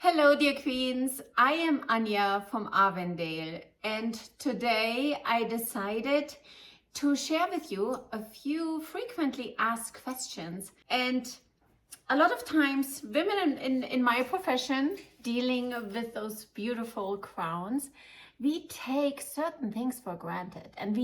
Hello, dear queens. I am Anja from Arwendayle, and today I decided to share with you a few frequently asked questions. And a lot of times, women in my profession dealing with those beautiful crowns, we take certain things for granted, and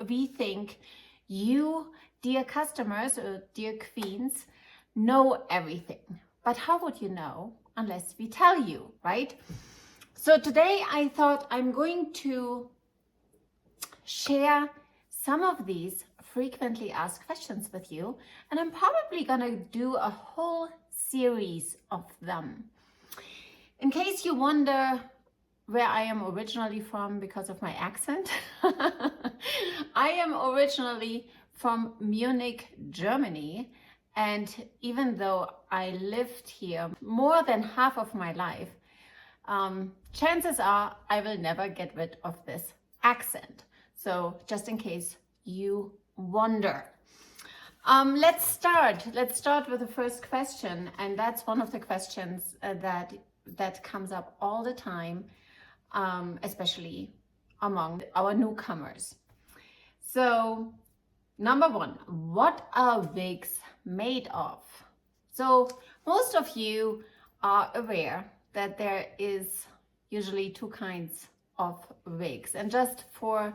we think you, dear customers or dear queens, know everything. But how would you know unless we tell you, right? So today I thought I'm going to share some of these frequently asked questions with you, and I'm probably gonna do a whole series of them. In case you wonder where I am originally from because of my accent, I am originally from Munich, Germany. And even though I lived here more than half of my life, chances are I will never get rid of this accent. So just in case you wonder. Let's start with the first question. And that's one of the questions that comes up all the time, especially among our newcomers. So number one, what are wigs made of? So most of you are aware that there is usually two kinds of wigs, and just for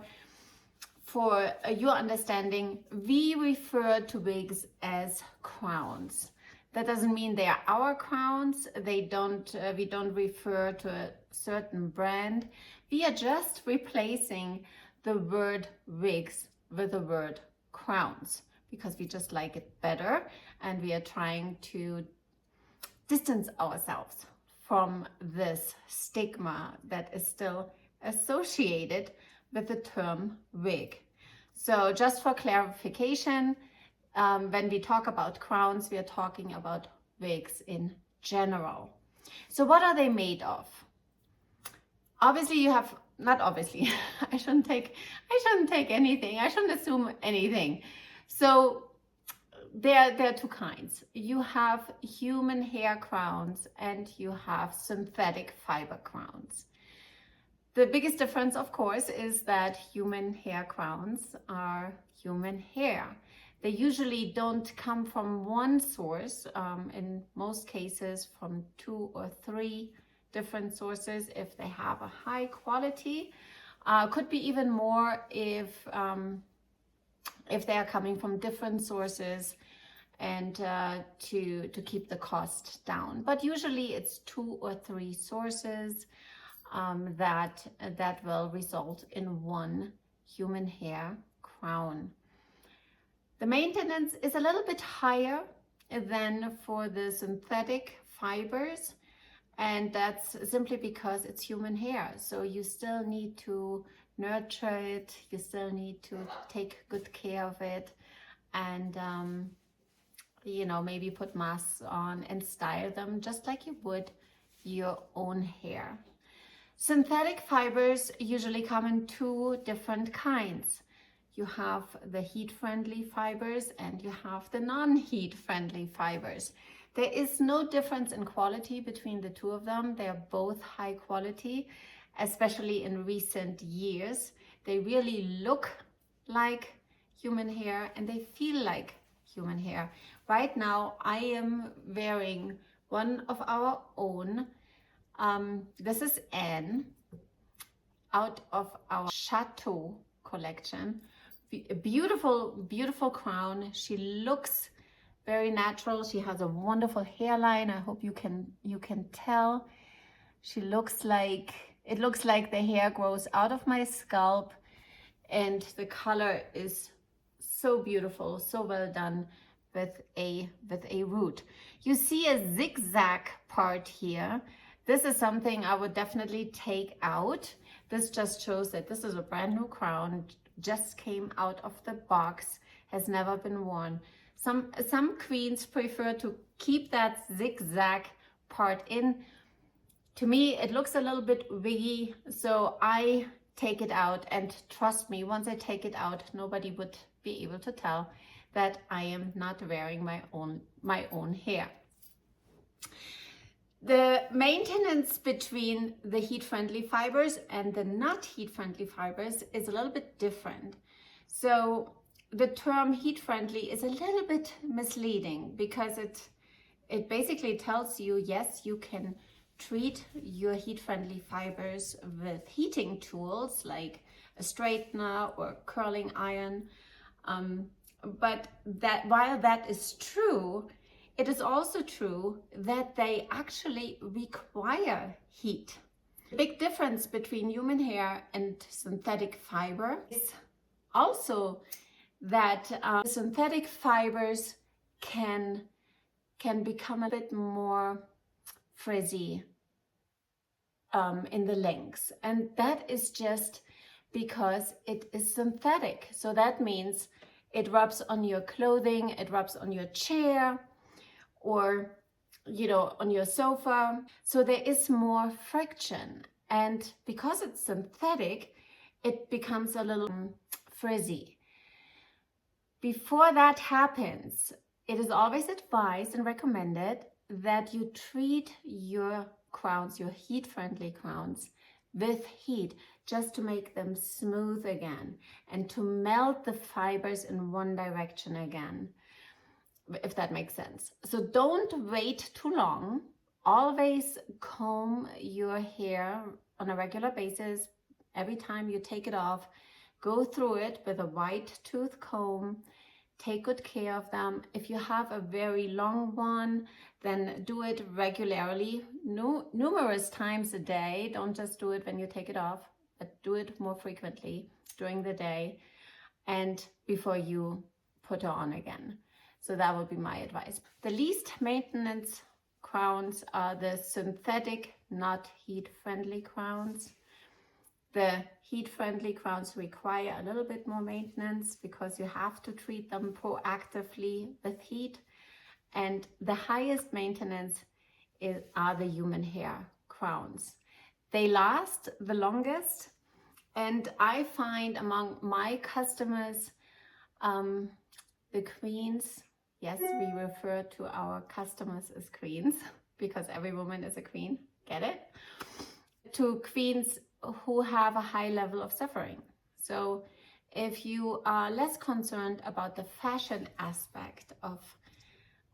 your understanding, we refer to wigs as crowns. That doesn't mean they are our crowns. We don't refer to a certain brand. We are just replacing the word wigs with the word crowns, because we just like it better, and we are trying to distance ourselves from this stigma that is still associated with the term wig. So just for clarification, when we talk about crowns, we are talking about wigs in general. So what are they made of? Obviously you have, not obviously, I shouldn't take anything, I shouldn't assume anything. So there are two kinds. You have human hair crowns and you have synthetic fiber crowns. The biggest difference, of course, is that human hair crowns are human hair. They usually don't come from one source, in most cases from 2 or 3 different sources if they have a high quality. Could be even more if they are coming from different sources, and to keep the cost down. But usually it's 2 or 3 sources that will result in one human hair crown. The maintenance is a little bit higher than for the synthetic fibers, and that's simply because it's human hair. So you still need to nurture it, you still need to take good care of it, and maybe put masks on and style them just like you would your own hair. Synthetic fibers usually come in 2 different kinds. You have the heat-friendly fibers and you have the non-heat-friendly fibers. There is no difference in quality between the 2 of them. They are both high quality, especially in recent years. They really look like human hair and they feel like human hair. Right now, I am wearing one of our own. This is Anne, out of our Chateau collection. A beautiful, beautiful crown. She looks very natural. She has a wonderful hairline. I hope you can tell. She looks like, it looks like the hair grows out of my scalp, and the color is so beautiful, so well done with a root. You see a zigzag part here. This is something I would definitely take out. This just shows that this is a brand new crown, just came out of the box, has never been worn. Some queens prefer to keep that zigzag part in. To me, it looks a little bit wiggy, so I take it out, and trust me, once I take it out, nobody would be able to tell that I am not wearing my own hair. The maintenance between the heat-friendly fibers and the not heat-friendly fibers is a little bit different. So the term heat-friendly is a little bit misleading because it basically tells you, yes, you can treat your heat-friendly fibers with heating tools like a straightener or curling iron. But that while that is true, it is also true that they actually require heat. The big difference between human hair and synthetic fiber is also that synthetic fibers can become a bit more frizzy in the lengths, and that is just because it is synthetic. So that means it rubs on your clothing, it rubs on your chair, or on your sofa. So there is more friction, and because it's synthetic, it becomes a little frizzy. Before that happens, it is always advised and recommended that you treat your crowns, your heat-friendly crowns, with heat, just to make them smooth again and to melt the fibers in one direction again, if that makes sense. So don't wait too long. Always comb your hair on a regular basis. Every time you take it off, go through it with a white tooth comb. Take good care of them. If you have a very long one, then do it regularly, numerous times a day. Don't just do it when you take it off, but do it more frequently during the day and before you put it on again. So that would be my advice. The least maintenance crowns are the synthetic, not heat-friendly crowns. The heat-friendly crowns require a little bit more maintenance because you have to treat them proactively with heat. And the highest maintenance are the human hair crowns. They last the longest. And I find among my customers, the queens, yes, we refer to our customers as queens because every woman is a queen, get it? To queens who have a high level of suffering. So if you are less concerned about the fashion aspect of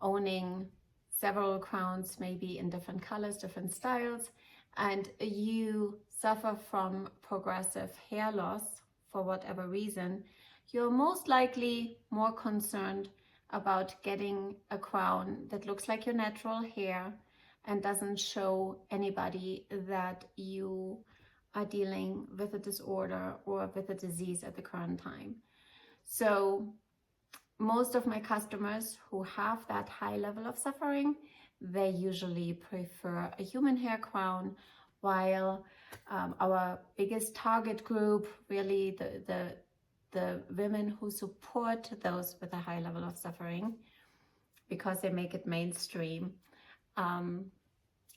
owning several crowns, maybe in different colors, different styles, and you suffer from progressive hair loss for whatever reason, you're most likely more concerned about getting a crown that looks like your natural hair and doesn't show anybody that you are dealing with a disorder or with a disease at the current time. So most of my customers who have that high level of suffering, they usually prefer a human hair crown, while our biggest target group, really the women who support those with a high level of suffering, because they make it mainstream,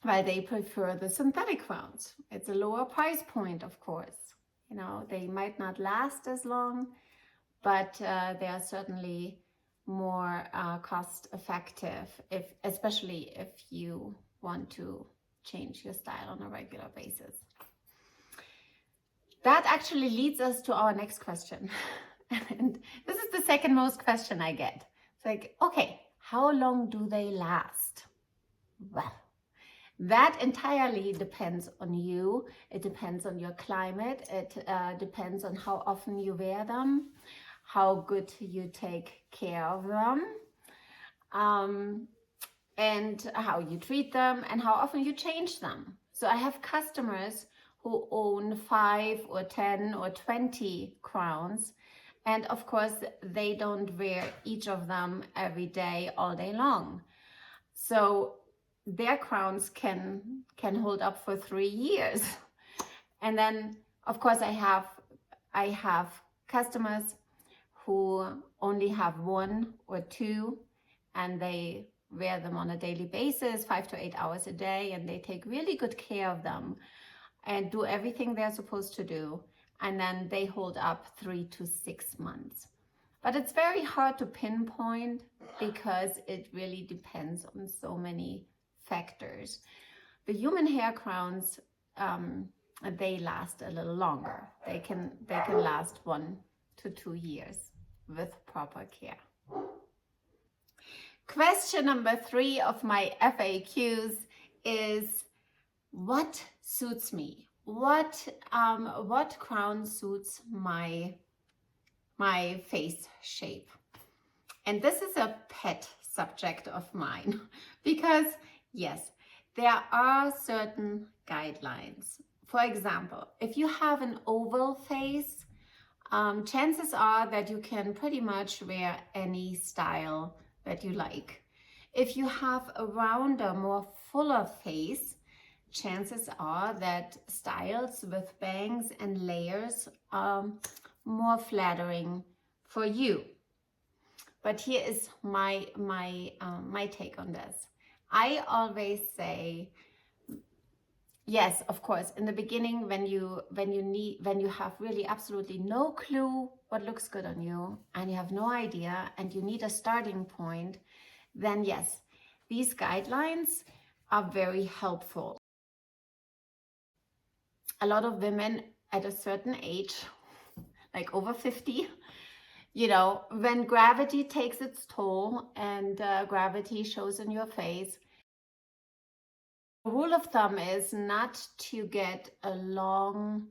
while they prefer the synthetic crowns. It's a lower price point, of course. They might not last as long, but they are certainly more cost effective, especially if you want to change your style on a regular basis. That actually leads us to our next question. And this is the second most question I get. It's like, okay, how long do they last? Well, that entirely depends on you. It depends on your climate. It depends on how often you wear them, how good you take care of them, and how you treat them, and how often you change them. So I have customers who own 5 or 10 or 20 crowns, and of course they don't wear each of them every day, all day long. So their crowns can hold up for 3 years. And then of course I have customers who only have 1 or 2, and they wear them on a daily basis, 5 to 8 hours a day, and they take really good care of them and do everything they're supposed to do, and then they hold up 3 to 6 months. But it's very hard to pinpoint because it really depends on so many factors. The human hair crowns, they last a little longer. They can last 1 to 2 years with proper care. Question number 3 of my FAQs is, what suits me? What crown suits my face shape? And this is a pet subject of mine because yes, there are certain guidelines. For example, if you have an oval face, chances are that you can pretty much wear any style that you like. If you have a rounder, more fuller face, chances are that styles with bangs and layers are more flattering for you. But here is my take on this. I always say, yes, of course, in the beginning, when you have really absolutely no clue what looks good on you and you have no idea and you need a starting point, then yes, these guidelines are very helpful. A lot of women at a certain age, like over 50, you know, when gravity takes its toll and gravity shows in your face, the rule of thumb is not to get a long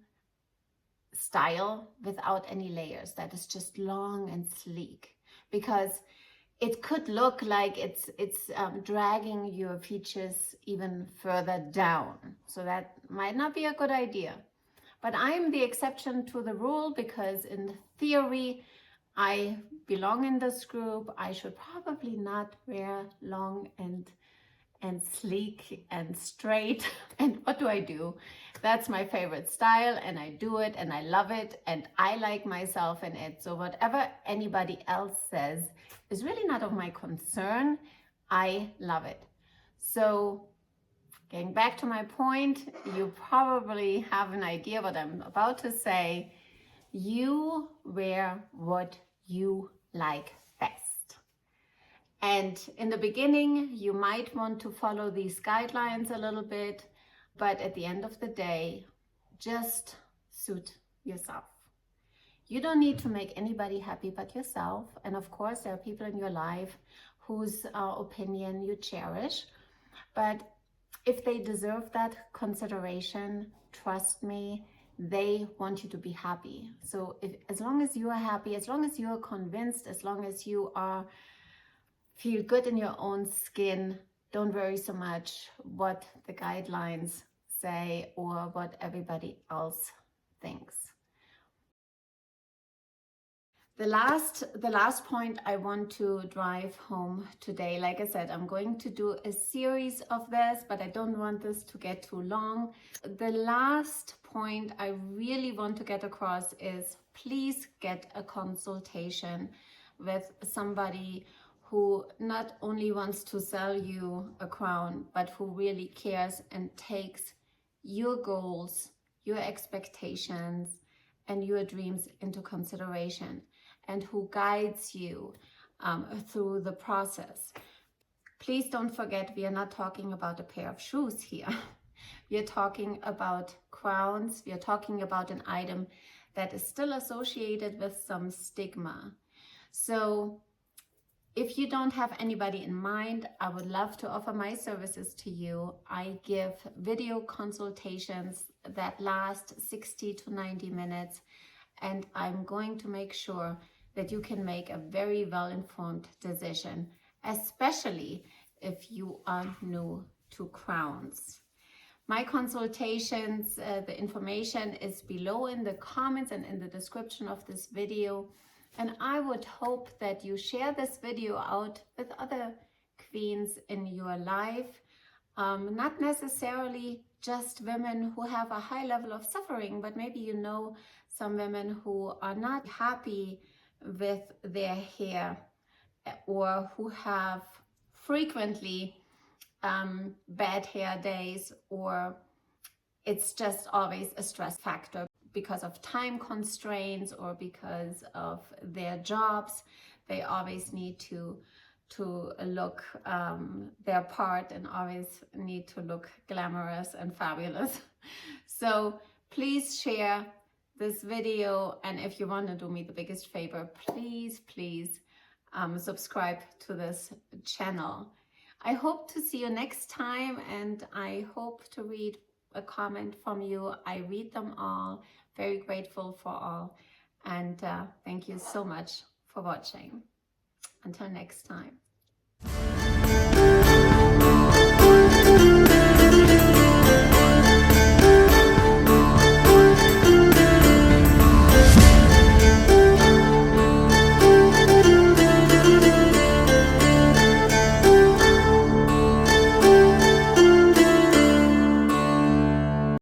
style without any layers that is just long and sleek, because it could look like it's dragging your features even further down. So that might not be a good idea. But I'm the exception to the rule because in theory, I belong in this group. I should probably not wear long and sleek and straight. And what do? That's my favorite style and I do it and I love it and I like myself in it. So whatever anybody else says is really not of my concern. I love it. So getting back to my point, you probably have an idea what I'm about to say. You wear what you like best. And in the beginning, you might want to follow these guidelines a little bit, but at the end of the day, just suit yourself. You don't need to make anybody happy but yourself. And of course, there are people in your life whose opinion you cherish. But if they deserve that consideration, trust me, they want you to be happy. So as long as you are happy, as long as you are convinced, as long as you feel good in your own skin, don't worry so much what the guidelines say or what everybody else thinks. The last point I want to drive home today, like I said, I'm going to do a series of this, but I don't want this to get too long. The last point I really want to get across is please get a consultation with somebody who not only wants to sell you a crown, but who really cares and takes your goals, your expectations, and your dreams into consideration, and who guides you through the process. Please don't forget, we are not talking about a pair of shoes here. We are talking about crowns. We are talking about an item that is still associated with some stigma. So if you don't have anybody in mind, I would love to offer my services to you. I give video consultations that last 60 to 90 minutes, and I'm going to make sure that you can make a very well-informed decision, especially if you are new to crowns. My consultations, the information is below in the comments and in the description of this video. And I would hope that you share this video out with other queens in your life, not necessarily just women who have a high level of suffering, but maybe you know some women who are not happy with their hair or who have frequently bad hair days, or it's just always a stress factor because of time constraints or because of their jobs. They always need to to look their part and always need to look glamorous and fabulous. So please share this video, and if you want to do me the biggest favor, please subscribe to this channel. I hope to see you next time, and I hope to read a comment from you. I read them all, very grateful for all, and thank you so much for watching. Until next time.